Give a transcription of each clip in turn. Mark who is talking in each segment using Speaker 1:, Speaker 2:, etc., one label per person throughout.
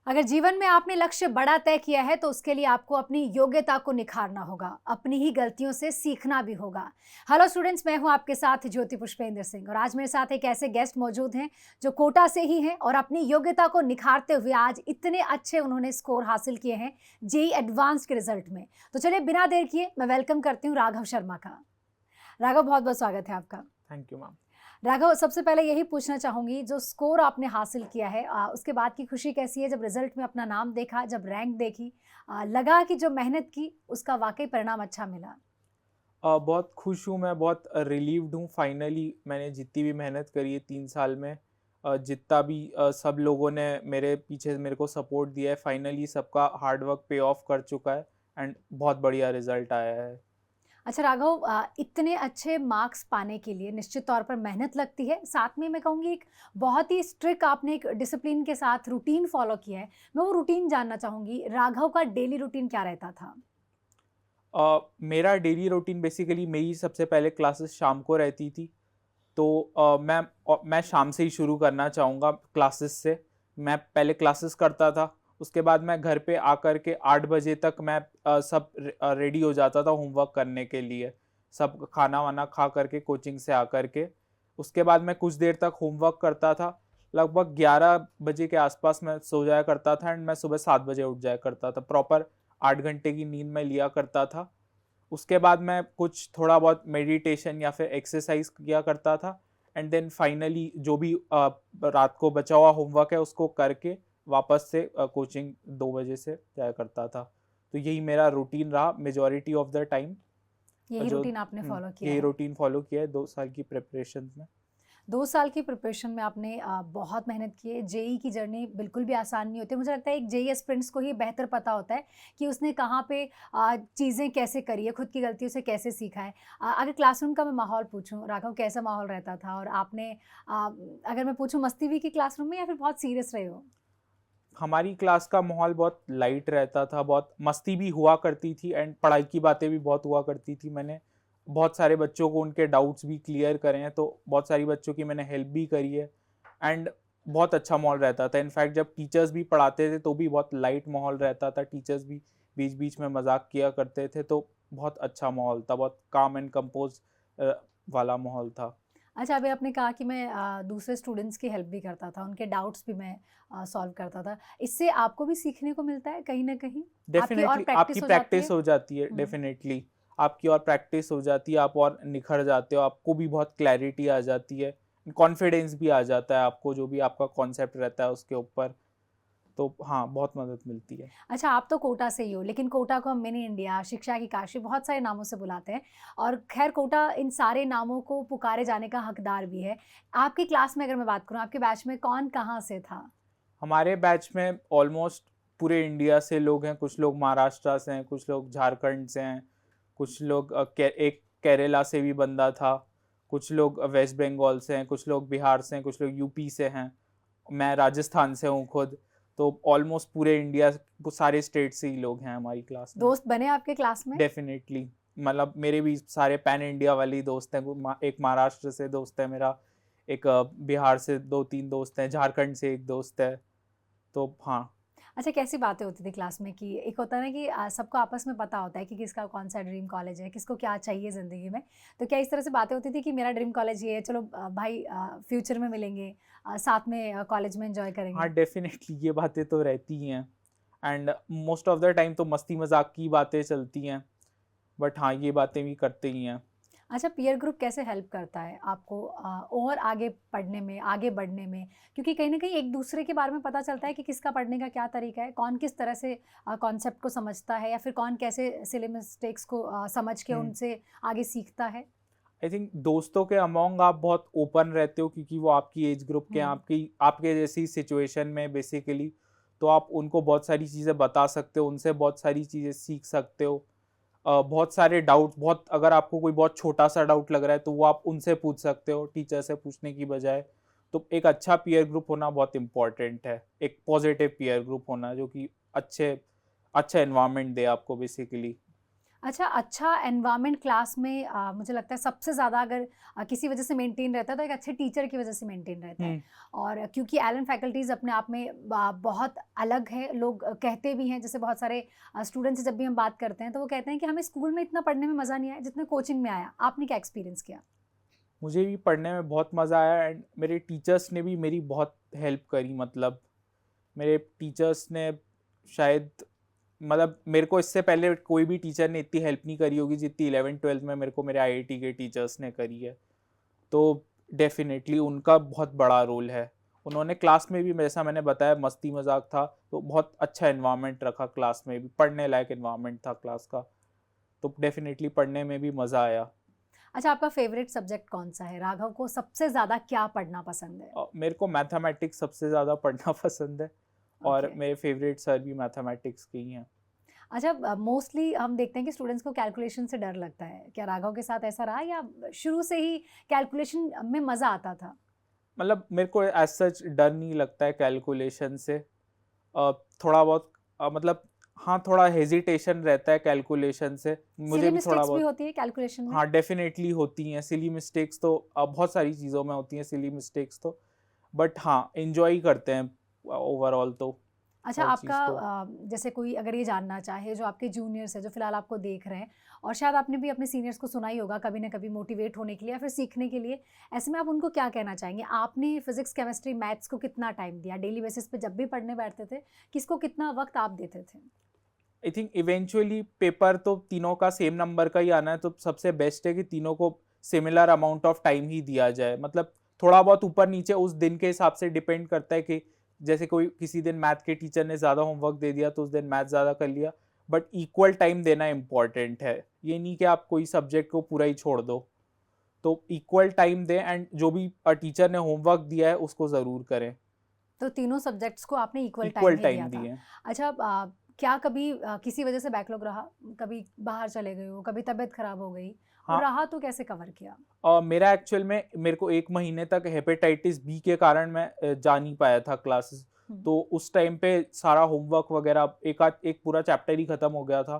Speaker 1: अगर जीवन में आपने लक्ष्य बड़ा तय किया है तो उसके लिए आपको अपनी योग्यता को निखारना होगा, अपनी ही गलतियों से सीखना भी होगा। हेलो स्टूडेंट्स, मैं हूं आपके साथ ज्योति पुष्पेंद्र सिंह और आज मेरे साथ एक ऐसे गेस्ट मौजूद हैं जो कोटा से ही हैं और अपनी योग्यता को निखारते हुए आज इतने अच्छे उन्होंने स्कोर हासिल किए हैं जेई एडवांस के रिजल्ट में। तो चलिए बिना देर किए मैं वेलकम करती हूँ राघव शर्मा का। राघव, बहुत बहुत स्वागत है आपका।
Speaker 2: Thank you ma'am.
Speaker 1: राघव, सबसे पहले यही पूछना चाहूंगी, जो स्कोर आपने हासिल किया है उसके बाद की खुशी कैसी है? जब रिजल्ट में अपना नाम देखा, जब रैंक देखी, लगा कि जो मेहनत की उसका वाकई परिणाम अच्छा मिला?
Speaker 2: बहुत खुश हूँ मैं, बहुत रिलीव्ड हूँ। फाइनली मैंने जितनी भी मेहनत करी है 3 साल में, जितना भी सब लोगों ने मेरे पीछे मेरे को सपोर्ट दिया है, फाइनली सबका हार्ड वर्क पे ऑफ कर चुका है एंड बहुत बढ़िया रिजल्ट आया है।
Speaker 1: अच्छा राघव, इतने अच्छे मार्क्स पाने के लिए निश्चित तौर पर मेहनत लगती है, साथ में मैं कहूँगी एक बहुत ही स्ट्रिक्ट आपने एक डिसिप्लिन के साथ रूटीन फॉलो किया है। मैं वो रूटीन जानना चाहूँगी, राघव का डेली रूटीन क्या रहता था?
Speaker 2: मेरा डेली रूटीन बेसिकली, मेरी सबसे पहले क्लासेस शाम को रहती थी, तो मैं शाम से ही शुरू करना चाहूँगा क्लासेस से। मैं पहले क्लासेस करता था, उसके बाद मैं घर पे आकर के 8 बजे तक मैं सब रेडी हो जाता था होमवर्क करने के लिए, सब खाना वाना खा करके कोचिंग से आकर के। उसके बाद मैं कुछ देर तक होमवर्क करता था, लगभग 11 बजे के आसपास मैं सो जाया करता था एंड मैं सुबह 7 बजे उठ जाया करता था। प्रॉपर 8 घंटे की नींद मैं लिया करता था। उसके बाद मैं कुछ थोड़ा बहुत मेडिटेशन या फिर एक्सरसाइज किया करता था एंड देन फाइनली जो भी रात को बचा हुआ होमवर्क है उसको करके वापस से कोचिंग 2 बजे से जाया करता था। तो यही मेरा रूटीन रहा मेजॉरिटी ऑफ द टाइम।
Speaker 1: यही
Speaker 2: जो
Speaker 1: रूटीन आपने फॉलो किया
Speaker 2: यही
Speaker 1: है?
Speaker 2: रूटीन फॉलो किया है 2 साल की प्रिपरेशन में।
Speaker 1: 2 साल की प्रिपरेशन में आपने बहुत मेहनत की है। जेईई की जर्नी बिल्कुल भी आसान नहीं होती। मुझे लगता है एक जेईई एस्पिरेंट्स को ही बेहतर पता होता है कि उसने कहाँ पे चीज़ें कैसे करी है, खुद की गलतियों से कैसे सीखा है। अगर क्लासरूम का मैं माहौल पूछूँ, राघव कैसा माहौल रहता था? और आपने अगर मैं पूछूँ मस्ती भी की क्लासरूम में या फिर बहुत सीरियस रहे हो?
Speaker 2: हमारी क्लास का माहौल बहुत लाइट रहता था, बहुत मस्ती भी हुआ करती थी एंड पढ़ाई की बातें भी बहुत हुआ करती थी। मैंने बहुत सारे बच्चों को उनके डाउट्स भी क्लियर करे हैं, तो बहुत सारी बच्चों की मैंने हेल्प भी करी है एंड बहुत अच्छा माहौल रहता था। इनफैक्ट जब टीचर्स भी पढ़ाते थे तो भी बहुत लाइट माहौल रहता था। टीचर्स भी बीच बीच में मजाक किया करते थे, तो बहुत अच्छा माहौल था, बहुत काम एंड कंपोज वाला माहौल था।
Speaker 1: अच्छा, अभी आपने कहा कि मैं दूसरे स्टूडेंट्स की हेल्प भी करता था, उनके डाउट्स भी मैं सॉल्व करता था। इससे आपको भी सीखने को मिलता है कहीं न कहीं? आपकी और
Speaker 2: डेफिनेटली आपकी
Speaker 1: प्रैक्टिस हो जाती है?
Speaker 2: प्रैक्टिस हो जाती है,
Speaker 1: हुँ।
Speaker 2: डेफिनेटली आपकी और प्रैक्टिस हो जाती है, आप और निखर जाते हो, आपको भी बहुत क्लैरिटी आ जाती है, कॉन्फिडेंस भी आ जाता है आपको, जो भी आपका कॉन्सेप्ट रहता है उसके ऊपर। तो हाँ, बहुत मदद मिलती है।
Speaker 1: अच्छा, आप तो कोटा से ही हो, लेकिन कोटा को हम मिनी इंडिया, शिक्षा की काशी बहुत सारे नामों से बुलाते हैं और ख़ैर कोटा इन सारे नामों को पुकारे जाने का हकदार भी है। आपकी क्लास में अगर मैं बात करूँ, आपके बैच में कौन कहाँ से था?
Speaker 2: हमारे बैच में ऑलमोस्ट पूरे इंडिया से लोग हैं, कुछ लोग महाराष्ट्र से हैं, कुछ लोग झारखंड से हैं, कुछ लोग एक केरला से भी बंदा था, कुछ लोग वेस्ट बंगाल से हैं, कुछ लोग बिहार से हैं, कुछ लोग यूपी से हैं। मैं राजस्थान से हूँ खुद। तो ऑलमोस्ट पूरे इंडिया सारे स्टेट से ही लोग हैं हमारी क्लास में।
Speaker 1: दोस्त बने आपके क्लास में?
Speaker 2: डेफिनेटली, मतलब मेरे भी सारे पैन इंडिया वाले ही दोस्त हैं। एक महाराष्ट्र से दोस्त है मेरा, एक बिहार से 2-3 दोस्त हैं, झारखंड से एक दोस्त है। तो हाँ।
Speaker 1: अच्छा, कैसी बातें होती थी क्लास में कि एक होता है ना कि सबको आपस में पता होता है कि किसका कौन-सा ड्रीम कॉलेज है, किसको क्या चाहिए ज़िंदगी में। तो क्या इस तरह से बातें होती थी कि मेरा ड्रीम कॉलेज ये है, चलो भाई फ्यूचर में मिलेंगे, साथ में कॉलेज में एन्जॉय
Speaker 2: हाँ,
Speaker 1: करेंगे?
Speaker 2: डेफिनेटली ये बातें तो रहती ही हैं and most of the time तो मस्ती मजाक की बातें चलती हैं, बट हाँ, ये बातें भी करते ही हैं।
Speaker 1: अच्छा, पीयर ग्रुप कैसे हेल्प करता है आपको और आगे पढ़ने में, आगे बढ़ने में? क्योंकि कहीं न कहीं एक-दूसरे के बारे में पता चलता है कि किसका पढ़ने का क्या तरीका है, कौन किस तरह से कॉन्सेप्ट को समझता है या फिर कौन कैसे सिली मिस्टेक्स को समझ के
Speaker 2: हम्म।
Speaker 1: उनसे आगे सीखता है।
Speaker 2: आई थिंक दोस्तों के अमोंग आप बहुत ओपन रहते हो, क्योंकि वो आपकी एज ग्रुप के हैं,
Speaker 1: हुँ।
Speaker 2: आपकी आपके जैसी सिचुएशन में बेसिकली। तो आप उनको बहुत सारी चीज़ें बता सकते हो, उनसे बहुत सारी चीज़ें सीख सकते हो। बहुत सारे डाउट्स, बहुत अगर आपको कोई बहुत छोटा सा डाउट लग रहा है तो वो आप उनसे पूछ सकते हो, टीचर से पूछने की बजाय। तो एक अच्छा पीयर ग्रुप होना बहुत इंपॉर्टेंट है, एक पॉजिटिव पीयर ग्रुप होना जो कि अच्छे अच्छा एनवायरनमेंट दे आपको बेसिकली।
Speaker 1: अच्छा एनवायरनमेंट क्लास में मुझे लगता है सबसे ज़्यादा अगर किसी वजह से मेंटेन रहता है तो एक अच्छे टीचर की वजह से मेंटेन रहता है। और क्योंकि एलन फैकल्टीज़ अपने आप में बहुत अलग है, लोग कहते भी हैं, जैसे बहुत सारे स्टूडेंट्स से जब भी हम बात करते हैं तो वो कहते हैं कि हमें स्कूल में इतना पढ़ने में मज़ा नहीं आया जितना कोचिंग में आया। आपने क्या एक्सपीरियंस किया?
Speaker 2: मुझे भी पढ़ने में बहुत मज़ा आया एंड मेरे टीचर्स ने भी मेरी बहुत हेल्प करी। मतलब मेरे टीचर्स ने शायद, मतलब मेरे को इससे पहले कोई भी टीचर ने इतनी हेल्प नहीं करी होगी जितनी 11th-12th में मेरे को मेरे आईआईटी के टीचर्स ने करी है। तो डेफिनेटली उनका बहुत बड़ा रोल है। उन्होंने क्लास में भी, जैसा मैंने बताया, मस्ती मजाक था, तो बहुत अच्छा एनवायरनमेंट रखा क्लास में भी, पढ़ने लायक एनवायरनमेंट था क्लास का, तो डेफिनेटली पढ़ने में भी मज़ा आया।
Speaker 1: अच्छा, आपका फेवरेट सब्जेक्ट कौन सा है? राघव को सबसे ज़्यादा क्या पढ़ना पसंद है?
Speaker 2: मेरे को मैथमेटिक्स सबसे ज़्यादा पढ़ना पसंद है और
Speaker 1: ओके।
Speaker 2: मेरे फेवरेट सर भी मैथमेटिक्स के ही हैं।
Speaker 1: अच्छा, मोस्टली हम देखते हैं कि स्टूडेंट्स को कैलकुलेशन से डर लगता है। क्या राघव के साथ ऐसा रहा या शुरू से ही कैलकुलेशन में मज़ा आता था?
Speaker 2: मतलब मेरे को एज सच डर नहीं लगता है कैलकुलेशन से। थोड़ा बहुत मतलब हाँ, थोड़ा हेजिटेशन रहता है कैलकुलेशन से, मुझे
Speaker 1: सिली
Speaker 2: भी थोड़ा
Speaker 1: मिस्टेक्स भी
Speaker 2: बहुत।
Speaker 1: होती है कैलकुलेशन में?
Speaker 2: हाँ, डेफिनेटली होती हैं सिली मिस्टेक्स, तो बहुत सारी चीज़ों में होती हैं सिली मिस्टेक्स तो, बट हाँ, एंजॉय करते हैं ओवरऑल तो
Speaker 1: अच्छा,
Speaker 2: हर
Speaker 1: आपका
Speaker 2: चीज़ को।
Speaker 1: जैसे कोई अगर ये जानना चाहे, जो आपके जूनियर्स हैं, जो फ़िलहाल आपको देख रहे हैं, और शायद आपने भी अपने सीनियर्स को सुना ही होगा कभी ना कभी मोटिवेट होने के लिए या फिर सीखने के लिए, ऐसे में आप उनको क्या कहना चाहेंगे? आपने फिज़िक्स, केमिस्ट्री, मैथ्स को कितना टाइम दिया? डेली बेसिस पे जब भी पढ़ने बैठते थे, किसको कितना वक़्त आप देते थे?
Speaker 2: आई थिंक इवेंचुअली पेपर तो तीनों का सेम नंबर का ही आना है, तो सबसे बेस्ट है कि तीनों को सिमिलर अमाउंट ऑफ टाइम ही दिया जाए। मतलब थोड़ा बहुत ऊपर नीचे उस दिन के हिसाब से डिपेंड करता है कि जैसे कोई किसी दिन मैथ के टीचर ने ज़्यादा होमवर्क दे दिया तो उस दिन मैथ ज़्यादा कर लिया, बट इक्वल टाइम देना इम्पॉर्टेंट है। ये नहीं कि आप कोई सब्जेक्ट को पूरा ही छोड़ दो, तो इक्वल टाइम दें एंड जो भी टीचर ने होमवर्क दिया है उसको ज़रूर करें।
Speaker 1: तो तीनों सब्जेक्ट्स को आपने इक्वल टाइम
Speaker 2: इक्वल
Speaker 1: ही दिया
Speaker 2: टाइम
Speaker 1: था।
Speaker 2: दिए।
Speaker 1: अच्छा, क्या कभी किसी वजह से बैकलॉग रहा? कभी बाहर चले गए हो, कभी तबीयत खराब हो गई, और
Speaker 2: हाँ,
Speaker 1: रहा तो कैसे कवर किया?
Speaker 2: मेरा एक्चुअल में मेरे को 1 महीने तक हेपेटाइटिस बी के कारण मैं जा नहीं पाया था क्लासेस।
Speaker 1: हुँ।
Speaker 2: तो उस टाइम पे सारा होमवर्क वगैरह एक पूरा चैप्टर ही खत्म हो गया था।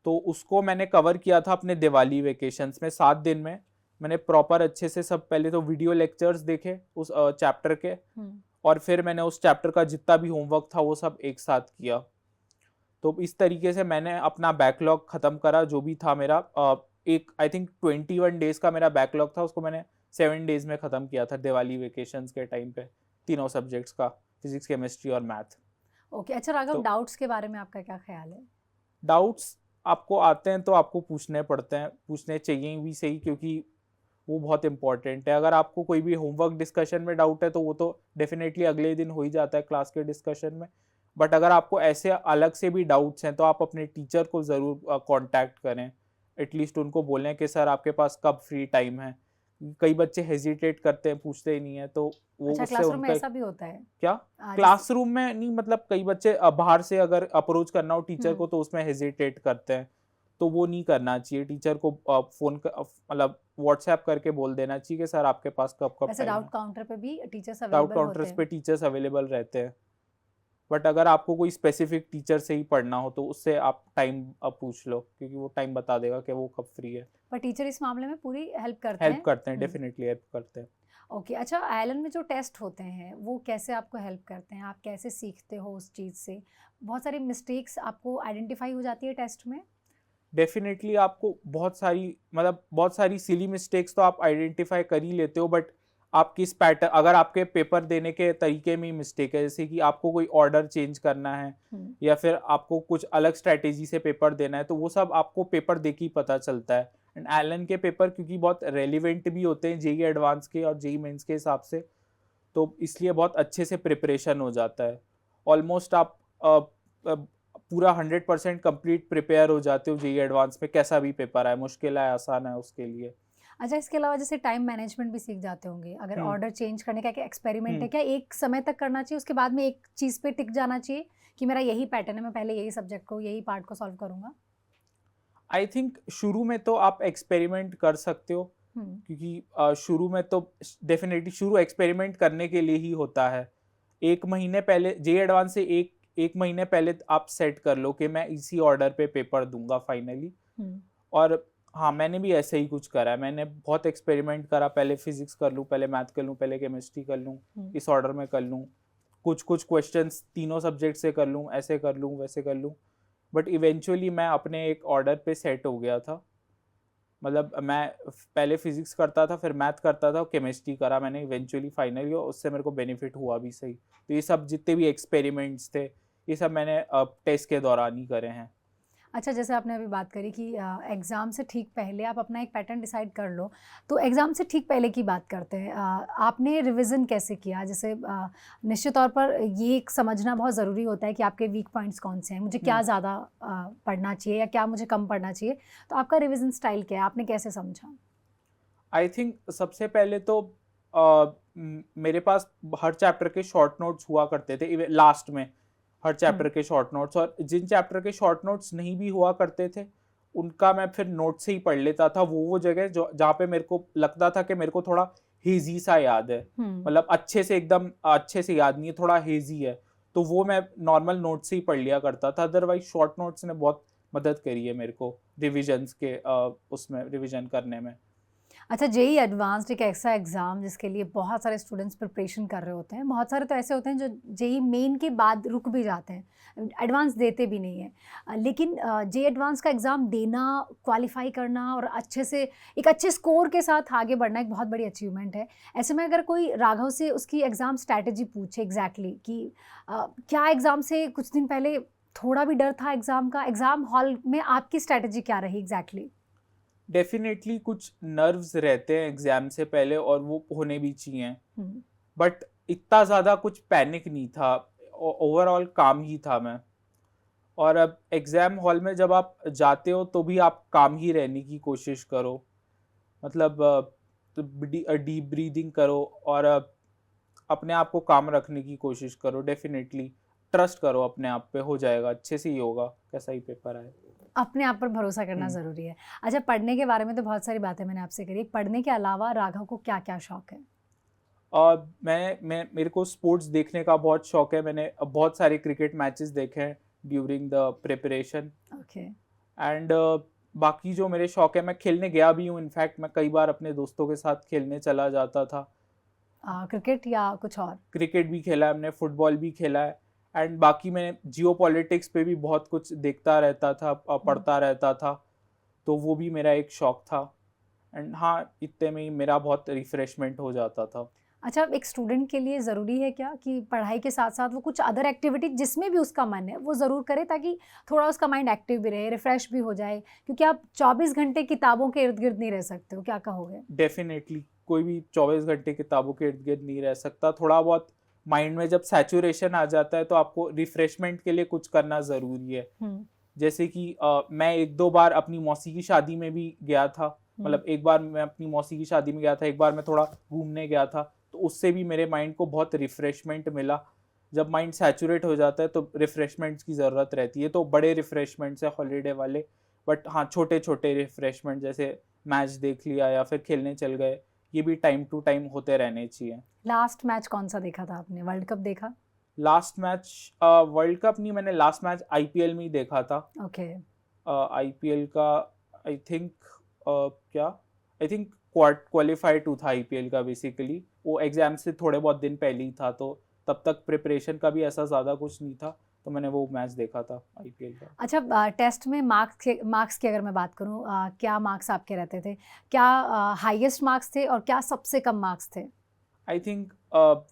Speaker 2: तो उसको मैंने कवर किया था अपने दिवाली वेकेशंस में, 7 दिन में। मैंने प्रॉपर अच्छे से सब, पहले तो वीडियो लेक्चर्स देखे उस चैप्टर के,
Speaker 1: हुँ।
Speaker 2: और फिर मैंने उस चैप्टर का जितना भी होमवर्क था वो सब एक साथ किया। तो इस तरीके से मैंने अपना बैकलॉग ख़त्म करा जो भी था मेरा। एक आई थिंक 21 डेज़ का मेरा बैकलॉग था, उसको मैंने 7 डेज़ में ख़त्म किया था दिवाली वेकेशंस के टाइम पे, तीनों सब्जेक्ट्स का, फिजिक्स, केमिस्ट्री और मैथ।
Speaker 1: ओके। अच्छा राघव,
Speaker 2: तो
Speaker 1: डाउट्स के बारे में आपका क्या ख़्याल है?
Speaker 2: डाउट्स आपको आते हैं तो आपको पूछने पड़ते हैं, पूछने चाहिए भी सही, क्योंकि वो बहुत इंपॉर्टेंट है। अगर आपको कोई भी होमवर्क डिस्कशन में डाउट है तो वो तो डेफिनेटली अगले दिन हो ही जाता है क्लास के डिस्कशन में, बट अगर आपको ऐसे अलग से भी डाउट्स हैं तो आप अपने टीचर को ज़रूर कांटेक्ट करें। एटलीस्ट उनको बोलें कि सर आपके पास कब फ्री टाइम है। कई बच्चे हेजिटेट करते हैं, पूछते ही नहीं है, तो वो
Speaker 1: अच्छा,
Speaker 2: उससे
Speaker 1: क्लासरूम में
Speaker 2: उनका
Speaker 1: ऐसा भी होता है?
Speaker 2: क्या,
Speaker 1: जैसे
Speaker 2: क्लासरूम में नहीं, मतलब कई बच्चे बाहर से अगर अप्रोच करना हो टीचर
Speaker 1: हुँ।
Speaker 2: को तो उसमें हेजिटेट करते हैं, तो वो नहीं करना चाहिए। टीचर को मतलब व्हाट्सएप करके बोल देना चाहिए कि सर आपके पास कब कब
Speaker 1: वैसे
Speaker 2: टाइम
Speaker 1: डाउट
Speaker 2: है।
Speaker 1: काउंटर पे भी टीचर्स
Speaker 2: डाउट
Speaker 1: अवेलेबल होते
Speaker 2: काउंटर्स पे
Speaker 1: हैं।
Speaker 2: टीचर्स अवेलेबल रहते हैं, बट अगर आपको कोई स्पेसिफिक टीचर से ही पढ़ना हो तो उससे आप टाइम पूछ लो, क्योंकि वो टाइम बता देगा कि वो कब फ्री है।
Speaker 1: पर टीचर इस मामले में पूरी हेल्प करते
Speaker 2: हेल्प
Speaker 1: हैं?
Speaker 2: करते हैं,
Speaker 1: हुँ।
Speaker 2: डेफिनेटली हेल्प करते हैं।
Speaker 1: ओके। अच्छा, आयरलैंड में जो टेस्ट होते हैं, वो कैसे आपको हेल्प करते हैं? आप कैसे सीखते हो उस चीज़ से? बहुत सारी मिस्टेक्स आपको आइडेंटिफ़ाई हो जाती है टेस्ट में?
Speaker 2: डेफिनेटली आपको बहुत सारी, मतलब बहुत सारी सिली मिस्टेक्स तो आप आइडेंटिफाई कर ही लेते हो, बट आप किस पैटर्न, अगर आपके पेपर देने के तरीके में ही मिस्टेक है, जैसे कि आपको कोई ऑर्डर चेंज करना है
Speaker 1: हुँ।
Speaker 2: या फिर आपको कुछ अलग स्ट्रैटेजी से पेपर देना है, तो वो सब आपको पेपर देख ही पता चलता है। एंड एलन के पेपर क्योंकि बहुत रेलिवेंट भी होते हैं जेई एडवांस के और जेई मेंस के हिसाब से, तो इसलिए बहुत अच्छे से प्रिपरेशन हो जाता है। ऑलमोस्ट आप पूरा 100% कंप्लीट प्रिपेयर हो जाते हो जेई एडवांस में, कैसा भी पेपर आए, मुश्किल है आसान है उसके लिए।
Speaker 1: अच्छा, इसके अलावा जैसे टाइम मैनेजमेंट भी सीख जाते होंगे। अगर
Speaker 2: हम्म
Speaker 1: ऑर्डर चेंज करने का क्या एक्सपेरिमेंट है,
Speaker 2: हम्म
Speaker 1: क्या एक समय तक करना चाहिए, उसके बाद में एक चीज़ पे टिक जाना चाहिए कि मेरा यही पैटर्न है, मैं पहले यही सब्जेक्ट को, यही पार्ट को सॉल्व करूँगा?
Speaker 2: आई थिंक शुरू में तो आप एक्सपेरिमेंट कर सकते हो,
Speaker 1: हुँ।
Speaker 2: क्योंकि शुरू में तो डेफिनेटली शुरू एक्सपेरिमेंट करने के लिए ही होता है। 1 महीने पहले जेई एडवांस से एक एक महीने पहले आप सेट कर लो कि मैं इसी ऑर्डर पे पेपर दूंगा फाइनली,
Speaker 1: हम्म।
Speaker 2: और हाँ, मैंने भी ऐसे ही कुछ करा है। मैंने बहुत एक्सपेरिमेंट करा, पहले फिजिक्स कर लूँ, पहले मैथ कर लूँ, पहले केमिस्ट्री कर लूँ,
Speaker 1: हम्म।
Speaker 2: इस ऑर्डर में कर लूँ, कुछ कुछ क्वेश्चंस तीनों सब्जेक्ट से कर लूँ, ऐसे कर लूँ, वैसे कर लूँ, बट इवेंचुअली मैं अपने एक ऑर्डर पे सेट हो गया था। मतलब मैं पहले फिजिक्स करता था, फिर मैथ करता था, केमिस्ट्री करा मैंने इवेंचुअली फाइनली, और उससे मेरे को बेनिफिट हुआ भी सही। तो ये सब जितने भी एक्सपेरिमेंट्स थे, ये सब मैंने टेस्ट के दौरान ही करे हैं।
Speaker 1: अच्छा, जैसे आपने अभी बात करी कि एग्ज़ाम से ठीक पहले आप अपना एक पैटर्न डिसाइड कर लो, तो एग्ज़ाम से ठीक पहले की बात करते हैं। आपने रिवीजन कैसे किया? जैसे निश्चित तौर पर ये एक समझना बहुत ज़रूरी होता है कि आपके वीक पॉइंट्स कौन से हैं, मुझे क्या ज़्यादा पढ़ना चाहिए या क्या मुझे कम पढ़ना चाहिए। तो आपका रिवीजन स्टाइल क्या है, आपने कैसे समझा?
Speaker 2: आई थिंक सबसे पहले तो मेरे पास हर चैप्टर के शॉर्ट नोट्स हुआ करते थे लास्ट में, हर चैप्टर के शॉर्ट नोट्स, और जिन चैप्टर के शॉर्ट नोट्स नहीं भी हुआ करते थे उनका मैं फिर नोट से ही पढ़ लेता था। वो जगह जो जहाँ पे मेरे को लगता था कि मेरे को थोड़ा हेजी सा याद है, मतलब अच्छे से एकदम अच्छे से याद नहीं है, थोड़ा हेजी है, तो वो मैं नॉर्मल नोट से ही पढ़ लिया करता था। अदरवाइज शॉर्ट नोट्स ने बहुत मदद करी है मेरे को रिविजन्स के उसमें रिविजन करने में।
Speaker 1: अच्छा, जेईई एडवांस्ड एक ऐसा एग्ज़ाम जिसके लिए बहुत सारे स्टूडेंट्स प्रिपरेशन कर रहे होते हैं। बहुत सारे तो ऐसे होते हैं जो जेईई मेन के बाद रुक भी जाते हैं, एडवांस देते भी नहीं हैं। लेकिन जेईई एडवांस का एग्ज़ाम देना, क्वालिफ़ाई करना और अच्छे से एक अच्छे स्कोर के साथ आगे बढ़ना एक बहुत बड़ी अचीवमेंट है। ऐसे में अगर कोई राघव से उसकी एग्ज़ाम स्ट्रैटेजी पूछे एग्ज़ैक्टली कि क्या एग्ज़ाम से कुछ दिन पहले थोड़ा भी डर था एग्ज़ाम का? एग्ज़ाम हॉल में आपकी स्ट्रैटेजी क्या रही एग्ज़ैक्टली?
Speaker 2: डेफिनेटली कुछ नर्व्स रहते हैं एग्जाम से पहले, और वो होने भी चाहिए, बट इतना ज़्यादा कुछ पैनिक नहीं था, ओवरऑल काम ही था मैं। और अब एग्ज़ाम हॉल में जब आप जाते हो तो भी आप काम ही रहने की कोशिश करो, मतलब डीप ब्रीदिंग करो, और अपने आप को काम रखने की कोशिश करो। डेफिनेटली ट्रस्ट करो अपने आप पे, हो जाएगा, अच्छे से ही होगा, कैसा ही पेपर आए।
Speaker 1: अपने आप पर भरोसा करना ज़रूरी है। अच्छा, पढ़ने के बारे में तो बहुत सारी बातें मैंने आपसे करी। पढ़ने के अलावा राघव को क्या-क्या शौक है?
Speaker 2: और मेरे को स्पोर्ट्स देखने का बहुत शौक है। मैंने बहुत सारे क्रिकेट मैचेस देखे हैं during the preparation.
Speaker 1: Okay.
Speaker 2: And बाकी जो मेरे शौक है, मैं खेलने गया भी हूँ, इनफैक्ट मैं कई बार अपने दोस्तों के साथ खेलने चला जाता था।
Speaker 1: क्रिकेट या कुछ और?
Speaker 2: क्रिकेट भी खेला है हमने, फुटबॉल भी खेला है, एंड बाकी मैंने जियो पॉलिटिक्स पे भी बहुत कुछ देखता रहता था, पढ़ता रहता था, तो वो भी मेरा एक शौक था। एंड हाँ, इतने में ही मेरा बहुत रिफ्रेशमेंट हो जाता था।
Speaker 1: अच्छा, एक स्टूडेंट के लिए ज़रूरी है क्या कि पढ़ाई के साथ-साथ वो कुछ अदर एक्टिविटी जिसमें भी उसका मन है, वो ज़रूर करे ताकि थोड़ा उसका माइंड एक्टिव भी रहे, रिफ्रेश भी हो जाए? क्योंकि आप 24 घंटे किताबों के इर्द-गिर्द नहीं रह सकते हो, क्या कहोगे?
Speaker 2: डेफिनेटली कोई भी 24 घंटे किताबों के इर्द गिर्द नहीं रह सकता। थोड़ा बहुत माइंड में जब सैचुरेशन आ जाता है तो आपको रिफ्रेशमेंट के लिए कुछ करना ज़रूरी है। जैसे कि मैं एक दो बार अपनी मौसी की शादी में भी गया था, मतलब एक बार मैं अपनी मौसी की शादी में गया था, एक बार मैं थोड़ा घूमने गया था, तो उससे भी मेरे माइंड को बहुत रिफ्रेशमेंट मिला। जब माइंड सैचुरेट हो जाता है तो रिफ्रेशमेंट्स की ज़रूरत रहती है, तो बड़े रिफ्रेशमेंट्स है हॉलीडे वाले, बट हाँ, छोटे छोटे रिफ्रेशमेंट जैसे मैच देख लिया या फिर खेलने चल गए, ये भी टाइम टू टाइम होते रहने चाहिए।
Speaker 1: लास्ट मैच कौन-सा देखा था आपने? वर्ल्ड कप देखा?
Speaker 2: लास्ट मैच वर्ल्ड कप नहीं, मैंने लास्ट मैच आईपीएल में ही देखा था।
Speaker 1: ओके।
Speaker 2: आईपीएल का आई थिंक क्या आई थिंक क्वालिफाई टू था आईपीएल का। बेसिकली वो एग्जाम से थोड़े बहुत दिन पहले ही था, तो तब तक प्रिपरेशन का भी ऐसा ज़्यादा कुछ नहीं था, तो मैंने वो मैच देखा था आईपीएल का।
Speaker 1: अच्छा, टेस्ट में मार्क्स की अगर मैं बात करूँ, क्या मार्क्स आपके रहते थे? क्या हाईएस्ट मार्क्स थे और क्या सबसे कम मार्क्स थे?
Speaker 2: आई थिंक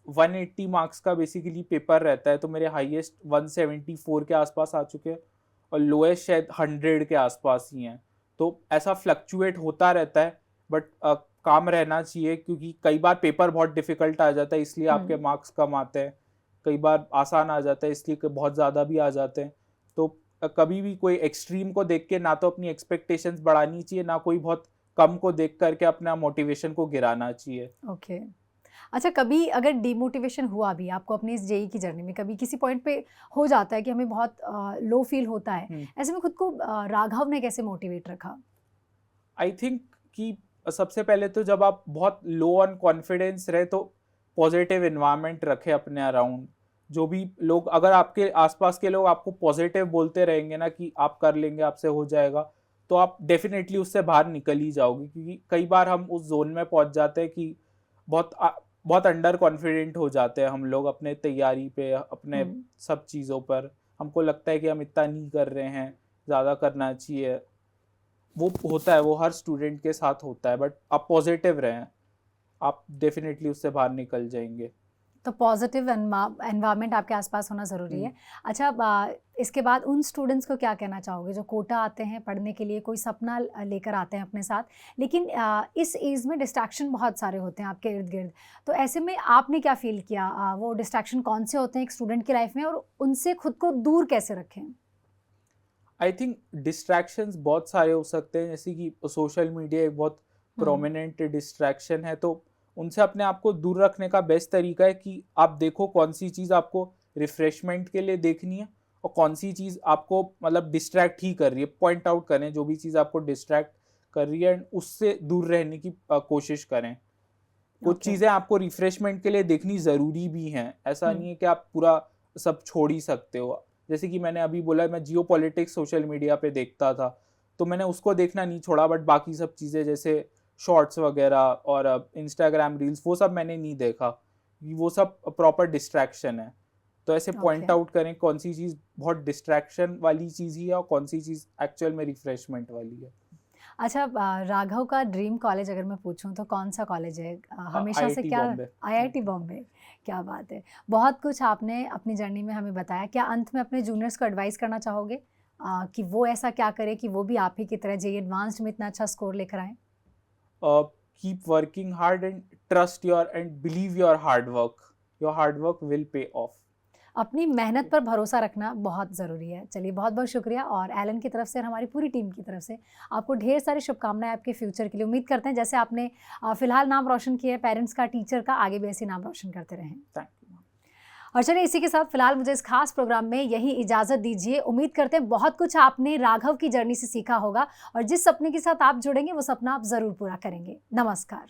Speaker 2: 180 मार्क्स का बेसिकली पेपर रहता है, तो मेरे हाईएस्ट 174 के आसपास आ चुके हैं और लोएस्ट शायद 100 के आसपास ही हैं। तो ऐसा फ्लक्चुएट होता रहता है, बट काम रहना चाहिए, क्योंकि कई बार पेपर बहुत डिफिकल्ट आ जाता है इसलिए आपके मार्क्स कम आते हैं, कई बार आसान आ जाता है इसलिए बहुत ज़्यादा भी आ जाते हैं। तो कभी भी कोई एक्सट्रीम को देख के ना तो अपनी एक्सपेक्टेशंस बढ़ानी चाहिए, ना कोई बहुत कम को देख करके अपना मोटिवेशन को गिराना चाहिए।
Speaker 1: ओके। अच्छा, कभी अगर डिमोटिवेशन हुआ भी आपको अपनी इस जेईई की जर्नी में, कभी किसी पॉइंट पे हो जाता है कि हमें बहुत लो फील होता है, ऐसे में खुद को राघव ने कैसे मोटिवेट रखा?
Speaker 2: आई थिंक कि सबसे पहले तो जब आप बहुत लो ऑन कॉन्फिडेंस रहे तो पॉजिटिव इन्वायरमेंट रखे अपने अराउंड। जो भी लोग, अगर आपके आसपास के लोग आपको पॉजिटिव बोलते रहेंगे ना कि आप कर लेंगे, आपसे हो जाएगा, तो आप डेफिनेटली उससे बाहर निकल ही जाओगे, क्योंकि कई बार हम उस जोन में पहुंच जाते हैं कि बहुत अंडर कॉन्फिडेंट हो जाते हैं हम लोग अपने तैयारी पे, अपने सब चीज़ों पर। हमको लगता है कि हम इतना नहीं कर रहे हैं, ज़्यादा करना चाहिए। वो होता है, वो हर स्टूडेंट के साथ होता है, बट आप पॉजिटिव रहें, आप डेफिनेटली उससे बाहर निकल जाएंगे।
Speaker 1: तो पॉजिटिव एनवायरनमेंट आपके आसपास होना ज़रूरी है। अच्छा, इसके बाद उन स्टूडेंट्स को क्या कहना चाहोगे जो कोटा आते हैं पढ़ने के लिए, कोई सपना लेकर आते हैं अपने साथ, लेकिन इस एज में डिस्ट्रैक्शन बहुत सारे होते हैं आपके इर्द गिर्द, तो ऐसे में आपने क्या फील किया? वो डिस्ट्रैक्शन कौन से होते हैं एक स्टूडेंट की लाइफ में, और उनसे खुद को दूर कैसे रखें?
Speaker 2: आई थिंक डिस्ट्रैक्शंस बहुत सारे हो सकते हैं, जैसे कि सोशल मीडिया एक बहुत प्रोमिनेंट डिस्ट्रैक्शन है, तो उनसे अपने आप को दूर रखने का बेस्ट तरीका है कि आप देखो कौन सी चीज़ आपको रिफ्रेशमेंट के लिए देखनी है और कौन सी चीज़ आपको मतलब डिस्ट्रैक्ट ही कर रही है। पॉइंट आउट करें जो भी चीज़ आपको डिस्ट्रैक्ट कर रही है एंड उससे दूर रहने की कोशिश करें। कुछ चीज़ें आपको रिफ्रेशमेंट के लिए देखनी ज़रूरी भी हैं, ऐसा नहीं है कि आप पूरा सब छोड़ ही सकते हो। जैसे कि मैंने अभी बोला, मैं जियो पॉलिटिक्स सोशल मीडिया पे देखता था, तो मैंने उसको देखना नहीं छोड़ा, बट बाकी सब चीज़ें जैसे शॉर्ट्स वगैरह और इंस्टाग्राम रील्स, वो सब मैंने नहीं देखा, वो सब प्रॉपर डिस्ट्रैक्शन है। तो ऐसे पॉइंट आउट करें कौन सी चीज़ बहुत डिस्ट्रैक्शन वाली चीज़ ही है और कौन सी चीज़ एक्चुअल में रिफ्रेशमेंट वाली है।
Speaker 1: अच्छा, राघव का ड्रीम कॉलेज अगर मैं पूछूं तो कौन सा कॉलेज है? हमेशा से क्या? IIT बॉम्बे। क्या बात है, बहुत कुछ आपने अपनी जर्नी में हमें बताया। क्या अंत में अपने जूनियर्स को एडवाइस करना चाहोगे कि वो ऐसा क्या करे कि वो भी आप ही की तरह JEE एडवांस्ड में इतना अच्छा स्कोर लेकर आए?
Speaker 2: Keep working hard and trust and believe your hard work. Your hard work will pay off.
Speaker 1: अपनी मेहनत पर भरोसा रखना बहुत ज़रूरी है। चलिए, बहुत बहुत शुक्रिया, और एलन की तरफ से और हमारी पूरी टीम की तरफ से आपको ढेर सारी शुभकामनाएं आपके फ्यूचर के लिए। उम्मीद करते हैं जैसे आपने फ़िलहाल नाम रोशन किया है पेरेंट्स का, टीचर का, आगे भी ऐसे नाम रोशन करते रहें।
Speaker 2: Thank you.
Speaker 1: और चलिए, इसी के साथ फिलहाल मुझे इस खास प्रोग्राम में यही इजाज़त दीजिए। उम्मीद करते हैं बहुत कुछ आपने राघव की जर्नी से सीखा होगा, और जिस सपने के साथ आप जुड़ेंगे वो सपना आप ज़रूर पूरा करेंगे। नमस्कार।